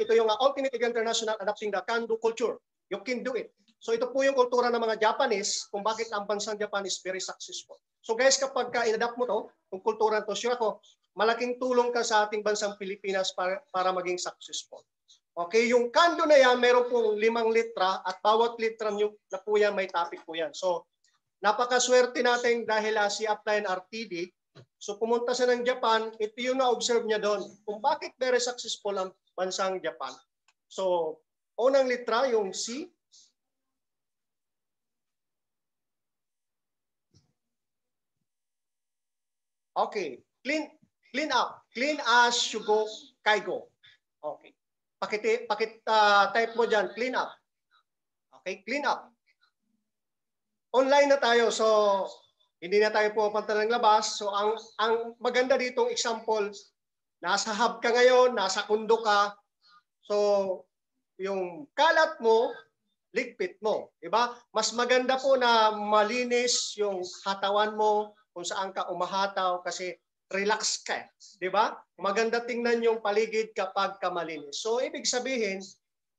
ito yung Ultimate League International Adapting the Can-Do Culture. You can do it. So ito po yung kultura ng mga Japanese kung bakit ang bansang Japan is very successful. So guys, kapag in-adapt mo to, kung kultura to, sure ako, malaking tulong ka sa ating bansang Pilipinas para maging successful. Okay, yung Can-Do na yan, meron pong 5 litra at bawat litra nyo na po yan, may topic po yan. So napakaswerte natin dahil si Upline RTD, so pumunta siya ng Japan, ito yung na-observe niya doon kung bakit very successful ang bansang Japan. So unang litra, yung C. Okay, clean up. Clean as you go, kaigo. Okay. Type mo dyan, clean up. Okay, clean up. Online na tayo, so hindi na tayo pupunta ng labas. So ang maganda ditong example, nasa hub ka ngayon, nasa kundo ka. So yung kalat mo, ligpit mo, di ba? Mas maganda po na malinis yung katawan mo kung saan ka umahataw kasi relax ka, di ba? Maganda tingnan yung paligid kapag ka malinis. So ibig sabihin,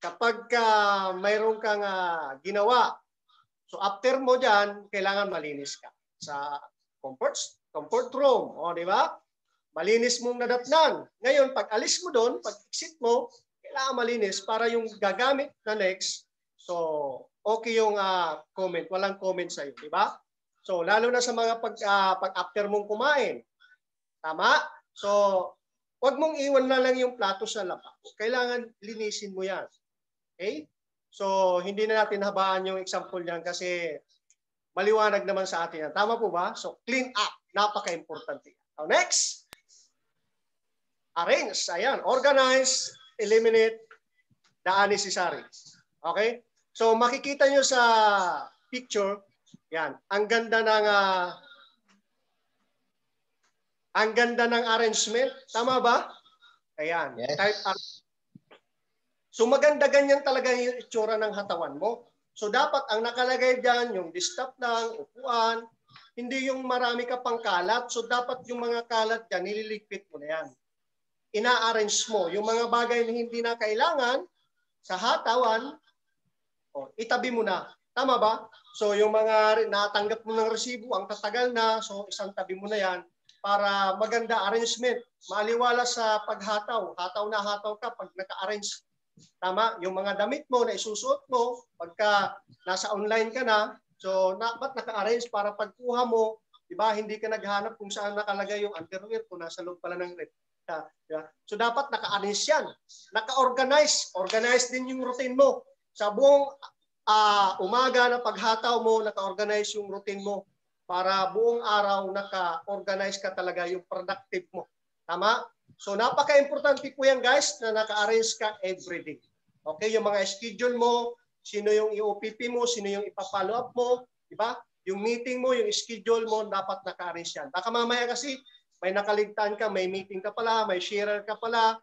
kapag mayroon kang ginawa, so after mo diyan, kailangan malinis ka sa comfort room, o di ba? Malinis mong nadatnan. Ngayon, pag alis mo doon, pag exit mo, kailangan malinis para yung gagamit na next. So, okay yung comment. Walang comment sa'yo, di ba? So, lalo na sa mga pag after mong kumain. Tama? So, wag mong iwan na lang yung plato sa lababo. Kailangan linisin mo yan. Okay? So, hindi na natin habaan yung example niyan kasi maliwanag naman sa atin yan. Tama po ba? So, clean up. Napaka-importante. So, next. Arrange. Ayan. Organize, eliminate the unnecessary. Okay? So makikita nyo sa picture, yan, ang ganda ng arrangement, tama ba? Ayan. Yes. So maganda ganyan talaga yung itsura ng hatawan mo. So dapat ang nakalagay diyan yung desktop lang, upuan, hindi yung marami ka pang kalat. So dapat yung mga kalat diyan nililigpit mo na yan. Ina-arrange mo yung mga bagay na hindi na kailangan sa hatawan. O, itabi mo na. Tama ba? So yung mga natanggap mo ng resibo, ang tatagal na, so isang tabi mo na yan para maganda arrangement. Maliwala sa paghataw. Hataw ka pag naka-arrange. Tama? Yung mga damit mo na isusuot mo, pagka nasa online ka na, so ba't naka-arrange para pagkuha mo, di ba, hindi ka naghanap kung saan nakalagay yung underwear kung nasa loob pala ng rep. Diba? So dapat naka-arrange yan. Naka-organize. Organize din yung routine mo. Sa buong umaga na paghataw mo, naka-organize yung routine mo para buong araw naka-organize ka talaga yung productive mo. Tama? So napaka-importante po yan guys na naka-arrange ka everyday. Okay, yung mga schedule mo, sino yung i-OPP mo, sino yung ipa-follow up mo, di ba? Yung meeting mo, yung schedule mo, dapat naka-arrange yan. Baka mamaya kasi may nakaligtaan ka, may meeting ka pala, may sharer ka pala,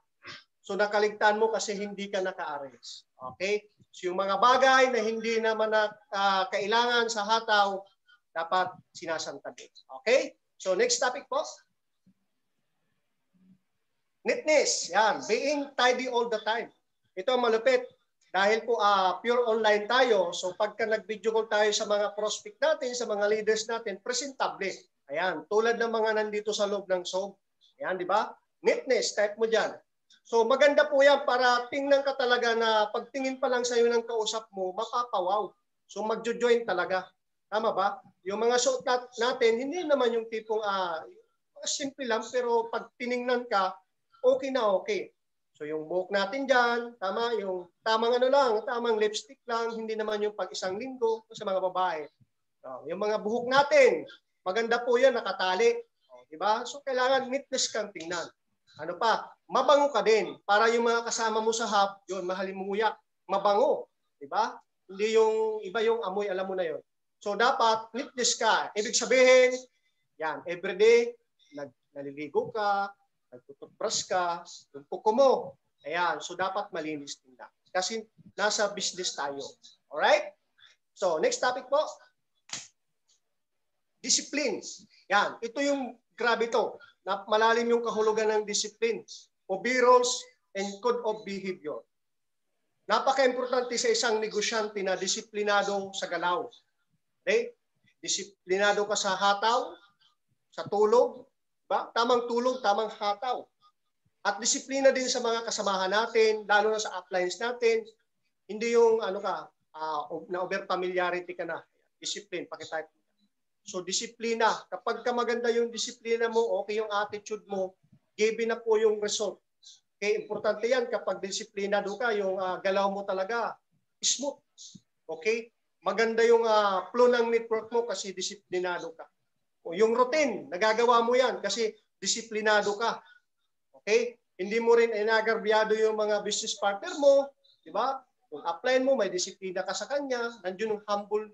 so nakaligtaan mo kasi hindi ka naka-arrange. Okay? So yung mga bagay na hindi naman kailangan sa hataw, dapat sinasantabi. Okay? So next topic po. Neatness. Yan. Being tidy all the time. Ito malupit. Dahil po pure online tayo, so pagka nag-video call tayo sa mga prospect natin, sa mga leaders natin, presentable. Ayan. Tulad ng mga nandito sa loob ng SOG. Ayan, di ba? Neatness. Type mo dyan. So maganda po yan para tingnan ka talaga na pagtingin pa lang sa iyo ng kausap mo, mapapawaw. So magjo-join talaga. Tama ba? Yung mga suot natin, hindi naman yung tipong simple lang, pero pag tiningnan ka, okay na okay. So yung buhok natin dyan, tama, yung tamang tamang lipstick lang, hindi naman yung pag-isang linggo sa mga babae. So, yung mga buhok natin, maganda po yan, nakatali. Diba? So kailangan neatness kang tingnan. Ano pa? Mabango ka din. Para yung mga kasama mo sa hub, yun, mahalin mo nguyak, mabango. Diba? Hindi yung iba yung amoy, alam mo na yun. So dapat neatness ka. Ibig sabihin, yan, everyday, naliligo ka, nagtututbrush ka, yung kuko mo. Ayan, so dapat malinis din na. Kasi nasa business tayo. Alright? So next topic po. Discipline. Yan, ito yung grabe to. Malalim yung kahulugan ng discipline, obey rules, and code of behavior. Napaka-importante sa isang negosyante na disiplinado sa galaw. Okay? Disiplinado ka sa hataw, sa tulog, ba? Tamang tulog, tamang hataw. At disiplina din sa mga kasamahan natin, lalo na sa uplines natin. Hindi yung na over familiarity ka na. Discipline, pakitype. So disiplina, kapag ka maganda yung disiplina mo, okay yung attitude mo, given na po yung result. Okay, importante yan kapag disiplinado ka, yung galaw mo talaga smooth. Okay? Maganda yung flow ng network mo kasi disiplinado ka. O yung routine, nagagawa mo yan kasi disiplinado ka. Okay? Hindi mo rin inagarbyado yung mga business partner mo, di ba? Kung upline mo, may disiplina ka sa kanya, nandiyon yung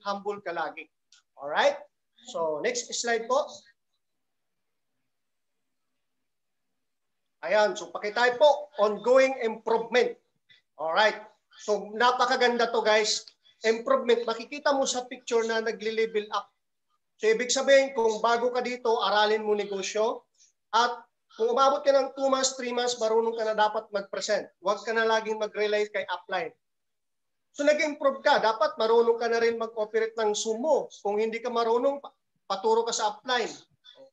humble ka lagi. Alright? So, next slide po. Ayan, so pakitype po, ongoing improvement. Alright. So, napakaganda to guys. Improvement, makikita mo sa picture na nagli-level up. So, ibig sabihin, kung bago ka dito, aralin mo negosyo. At kung umabot ka ng 2 months, 3 months, marunong ka na dapat mag-present. Huwag ka na laging mag-rely kay upline. So, nag-improve ka. Dapat marunong ka na rin mag-operate ng sumo. Kung hindi ka marunong, paturo ka sa upline.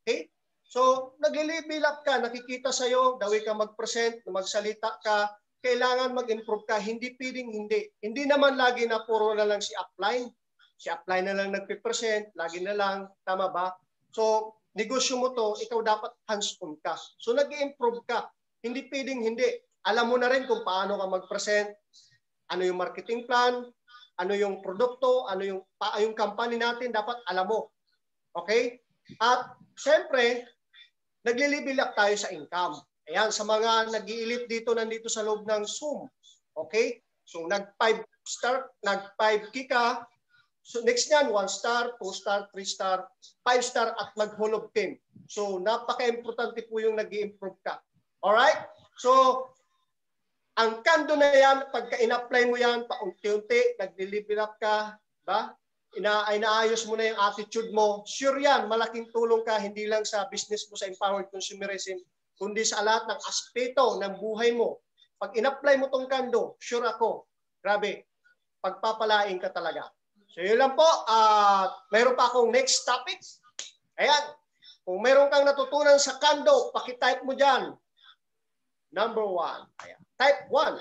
Okay? So, nag-level up ka, nakikita sa'yo, dawi ka mag-present, magsalita ka, kailangan mag-improve ka, hindi pwedeng hindi. Hindi naman lagi na puro na lang si upline. Si upline na lang nagpipresent, lagi na lang, tama ba? So, negosyo mo to, ikaw dapat hands-on ka. So, nag-improve ka. Hindi pwedeng hindi. Alam mo na rin kung paano ka mag-present, ano yung marketing plan, ano yung produkto, ano yung company natin, dapat alam mo. Okay? At, syempre, nagli-level up tayo sa income. Ayan, sa mga nag-i-elite dito, nandito sa loob ng Zoom. Okay? So, nag-5 star, nag-5 ka. So, next niyan, 1 star, 2 star, 3 star, 5 star, at mag-Hall of Fame. So, napaka-importante po yung nag-i-improve ka. Alright? So, ang kando na yan, pagka in-apply mo yan, paunti-unti, nag-level up ka, ba? Inaayos mo na yung attitude mo, sure yan, malaking tulong ka, hindi lang sa business mo sa empowered consumerism, kundi sa lahat ng aspeto ng buhay mo. Pag in-apply mo tong kando, sure ako, grabe, pagpapalain ka talaga. So yun lang po, mayroon pa akong next topic. Ayan, kung mayroon kang natutunan sa kando, pakitype mo dyan. Number 1. Ayan. Type 1.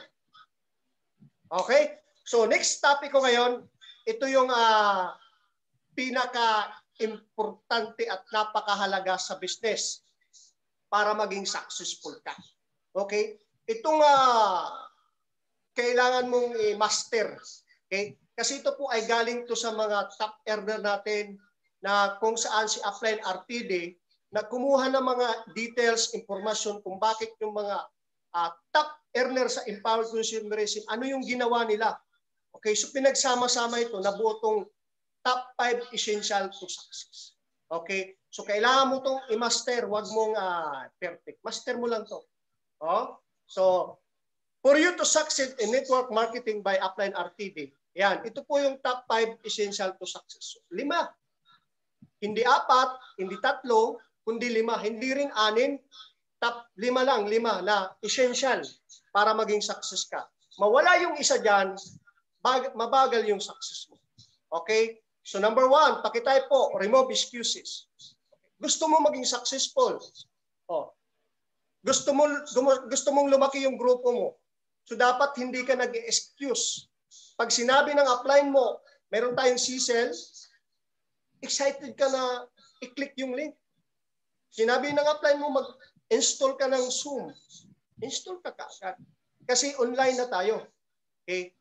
Okay? So next topic ko ngayon, ito yung pinaka-importante at napakahalaga sa business para maging successful ka. Okay? Itong kailangan mong i-master. Okay? Kasi ito po ay galing to sa mga top earner natin na kung saan si Upline RTD na kumuha ng mga details, information kung bakit yung mga top earner sa empowered consumerism, ano yung ginawa nila. Okay, so pinagsama-sama ito, nabuo itong top 5 essential to success. Okay, so kailangan mo itong i-master, wag mong perfect. Master mo lang to. Oh? So, for you to succeed in network marketing by Upline RTD, yan, ito po yung top 5 essential to success. 5. Hindi 4, hindi 3, kundi 5. Hindi rin 6, top 5 lang, 5 na essential para maging success ka. Mawala yung isa dyan, mabagal yung success mo. Okay? So number 1, pakitype po, remove excuses. Gusto mo maging successful. Oh. Gusto mong lumaki yung grupo mo. So dapat hindi ka nag-excuse. Pag sinabi ng upline mo, meron tayong C-cell, excited ka na i-click yung link. Sinabi ng upline mo, mag-install ka ng Zoom. Install ka kaagad. Kasi online na tayo. Okay?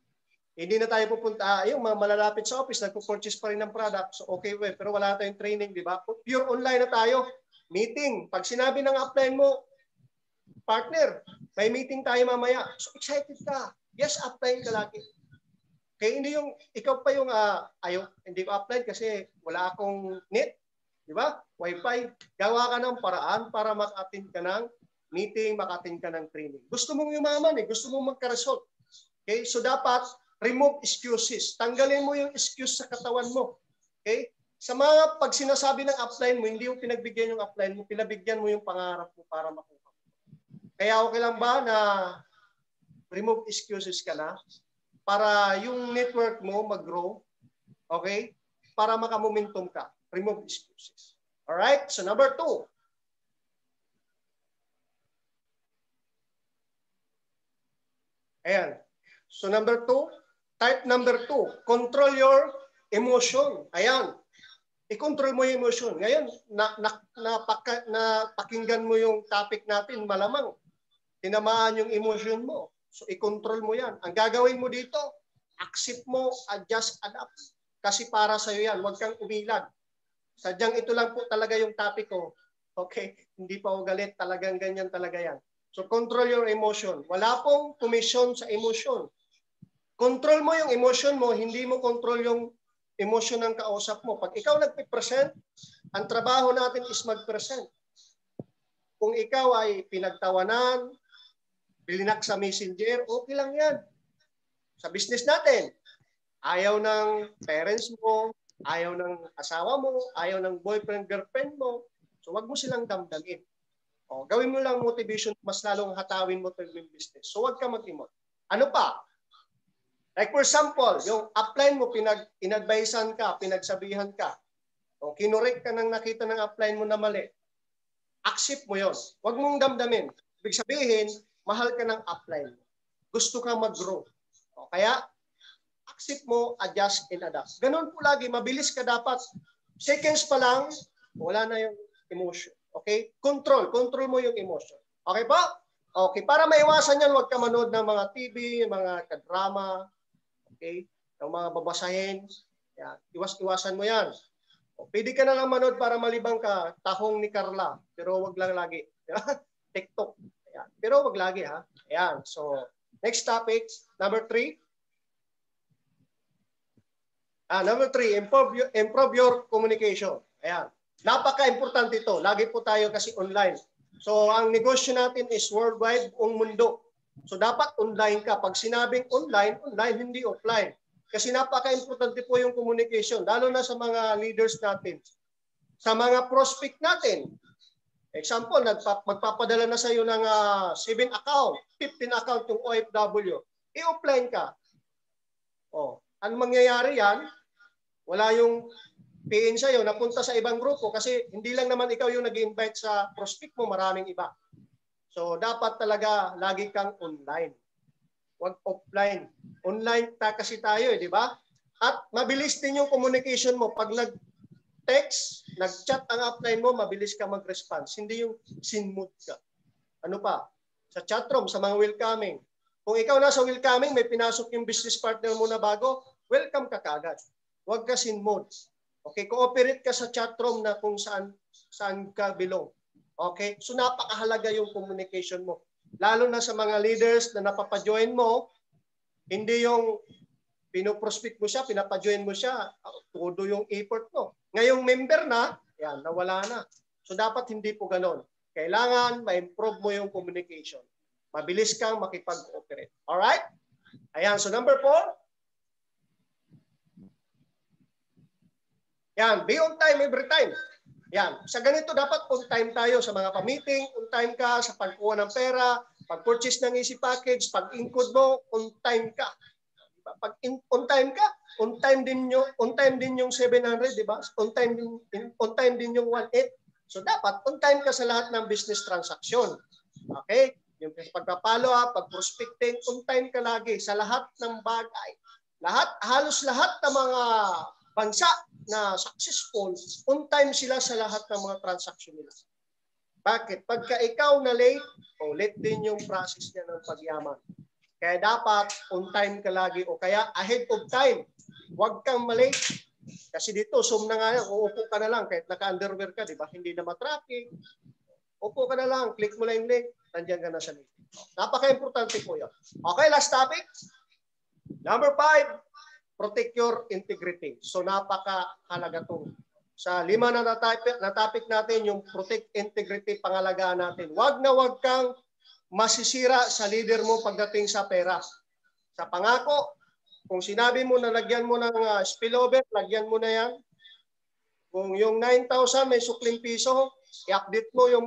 Hindi na tayo pupunta, yung mga malalapit sa office, nagpo-purchase pa rin ng product. So okay, well, pero wala tayong training, di ba? Pure online na tayo. Meeting. Pag sinabi ng upline mo, partner, may meeting tayo mamaya. So excited ka. Yes, upline ka lagi. Kaya hindi yung, ikaw pa yung, hindi ko upline kasi wala akong net. Di ba? Wi-Fi. Gawa ka ng paraan para maka-attend ka ng meeting, maka-attend ka ng training. Gusto mong yumaman eh. Gusto mong magka-result. Okay? So dapat, remove excuses. Tanggalin mo yung excuse sa katawan mo. Okay? Sa mga pag sinasabi ng upline mo, hindi yung pinagbigyan yung upline mo, pinabigyan mo yung pangarap mo para makuha. Kaya okay lang ba na remove excuses ka na? para yung network mo mag-grow. Okay? Para makamomentum ka. Remove excuses. Alright? So number 2. Ayan. So number 2, type number 2, control your emotion. Ayan. I-control mo yung emotion. Ngayon, napakinggan mo yung topic natin, malamang tinamaan yung emotion mo. So i-control mo yan. Ang gagawin mo dito, accept mo, adjust, adapt. Kasi para sa'yo yan, huwag kang umilag. Sadyang ito lang po talaga yung topic ko. Okay? Hindi pa ako galit. Talagang ganyan talaga yan. So control your emotion. Wala pong commission sa emotion. Control mo yung emotion mo, hindi mo control yung emotion ng kausap mo. Pag ikaw nagpe-present, ang trabaho natin is mag-present. Kung ikaw ay pinagtawanan, bilinak sa messenger, okay lang yan. Sa business natin, ayaw ng parents mo, ayaw ng asawa mo, ayaw ng boyfriend, girlfriend mo, so wag mo silang damdamin. O, gawin mo lang motivation, mas lalong hatawin mo yung business. So wag ka mag-emote. Ano pa? Like for example, yung upline mo, in-advisean ka, pinagsabihan ka, o kinorek ka nang nakita ng upline mo na mali, accept mo yon. Huwag mong damdamin. Ibig sabihin, mahal ka ng upline. Gusto ka mag-grow. O, kaya, accept mo, adjust, and adapt. Ganun po lagi, mabilis ka dapat. Seconds pa lang, wala na yung emotion. Okay? Control mo yung emotion. Okay pa? Okay, para maiwasan yan, huwag ka manood ng mga TV, mga kadrama, okay? Yung mga babasahin, yan. Iwasan mo yan. O, pwede ka na lang manood para malibang ka, Tahong ni Carla, pero wag lang lagi. TikTok. Yan. Pero wag lagi ha. Ayan. So, next topic, number 3. Number 3, improve your communication. Ayan. Napaka-importante ito. Lagi po tayo kasi online. So, ang negosyo natin is worldwide, buong mundo. So, dapat online ka. Pag sinabing online, hindi offline. Kasi napaka-importante po yung communication, lalo na sa mga leaders natin. Sa mga prospect natin. Example, magpapadala na sa iyo ng 7 account, 15 account yung OFW. I-offline ka. Oh, ano mangyayari yan? Wala yung PN sa'yo, napunta sa ibang grupo kasi hindi lang naman ikaw yung nag-invite sa prospect mo, maraming iba. So, dapat talaga lagi kang online. Huwag offline. Online kasi tayo, di ba? At mabilis din yung communication mo. Pag nag-text, nag-chat ang upline mo, mabilis ka mag-response. Hindi yung sin-mood ka. Ano pa? Sa chatroom, sa mga welcoming. Kung ikaw nasa welcoming, may pinasok yung business partner mo na bago, welcome ka kagad. Huwag ka sin-mood. Okay, cooperate ka sa chatroom na kung saan ka belong. Okay? So napakahalaga yung communication mo. Lalo na sa mga leaders na napapajoin mo, hindi yung pinoprospect mo siya, pinapajoin mo siya, todo yung effort mo. Ngayong member na, yan, nawala na. So dapat hindi po ganon. Kailangan ma-improve mo yung communication. Mabilis kang makipag-cooperate. Alright? Ayan, so number 4. Yan, be on time every time. Yan, sa ganito dapat on time tayo sa mga pa-meeting, on time ka sa pagkuha ng pera, pag-purchase ng easy package, pag-include mo, on time ka. Pag on time ka, on time din yung 700, di ba? On time din yung 18. So dapat on time ka sa lahat ng business transaction. Okay? Yung pagpa-follow up, pag-prospecting, on time ka lagi sa lahat ng bagay. Halos lahat ng mga bansa na successful, on time sila sa lahat ng mga transaction nila. Bakit? Pagka ikaw na late, late din yung process niya ng pagyaman. Kaya dapat on time ka lagi o kaya ahead of time. Huwag kang malate. Kasi dito, Zoom na nga yan, uupo ka na lang kahit naka-underwear ka, di ba? Hindi na matraffic. Upo ka na lang, click mo lang yung link, nandiyan ka na sa link. Napaka-importante po yun. Okay, last topic. Number 5. Protect your integrity. So napakahalaga ito. Sa 5 na topic natin, yung protect integrity, pangalagaan natin. Wag kang masisira sa leader mo pagdating sa pera. Sa pangako, kung sinabi mo na lagyan mo ng spillover, lagyan mo na yan. Kung yung 9,000 may sukling piso, i-update mo yung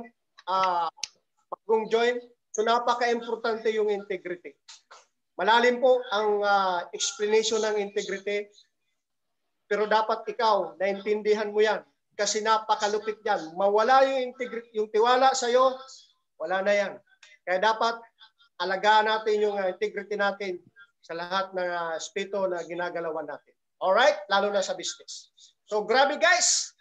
bagong join. So napaka-importante yung integrity. Malalim po ang explanation ng integrity. Pero dapat ikaw, naintindihan mo yan. Kasi napakalupit yan. Mawala yung integrity, yung tiwala sa'yo, wala na yan. Kaya dapat alagaan natin yung integrity natin sa lahat ng aspeto na ginagalawan natin. Alright? Lalo na sa business. So grabe guys.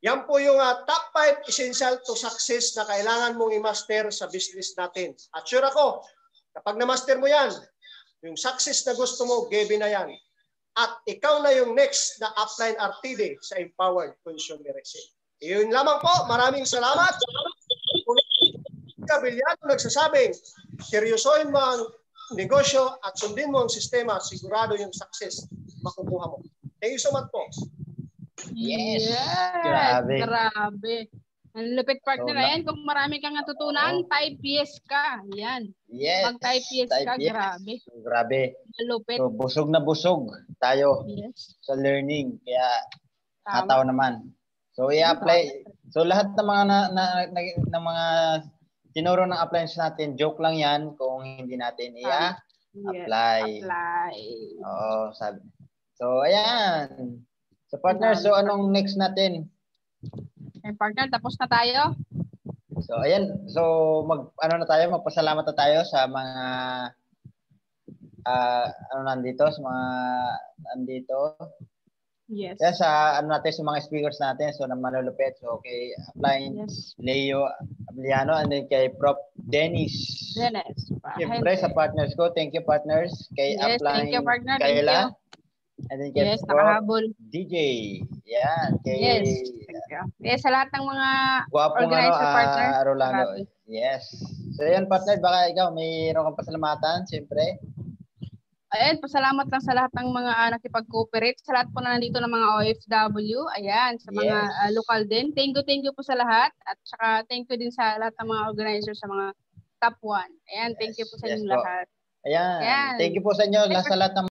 Yan po yung top 5 essential to success na kailangan mong i-master sa business natin. At sure ako, kapag na-master mo yan, yung success na gusto mo, given na yan. At ikaw na yung next na upline RTD sa Empowered Consumerism. Iyon lamang po. Maraming salamat. Kabilyado nagsasabing, seryosohin mo ang negosyo at sundin mo ang sistema, sigurado yung success makukuha mo. Thank you so much po. Yes. Grabe. Ang lupit partner. Ayan, kung marami kang natutunan, type yes ka. Ayan. Yes. Mag-type yes ka. Yes. Grabe. Grabe. Malupit. So, busog na busog tayo sa learning. Kaya, hataw naman. So, i-apply. So, lahat ng mga ng mga tinuro ng appliance natin, joke lang yan kung hindi natin i-apply. Oo, sabi. So, ayan. So, partner, so anong next natin? Okay, partner, tapos na tayo. So, ayan. So, magpasalamat na tayo sa mga nandito, sa mga nandito. Yes. Yan sa natin, sa mga speakers natin, so na malulupit. So, kay Applying Leo Abiliano, and then kay Prof. Dennis. Siyempre sa partners ko. Thank you, partners. Kay Applying Kayla. And then kay Prof. DJ. Yan. Kay sa lahat ng mga organizer partner. Rolando. Yes. So, yan, partner. Baka ikaw, mayroon kang pasalamatan, siyempre. Ayan, pasalamat lang sa lahat ng mga nakipag-cooperate, sa lahat po na nandito ng mga OFW, ayan, sa mga local din. Thank you po sa lahat. At saka thank you din sa lahat ng mga organizers sa mga top 1. Ayan, thank you po sa inyong lahat. Ayan. Thank you po sa inyo, sa lahat ng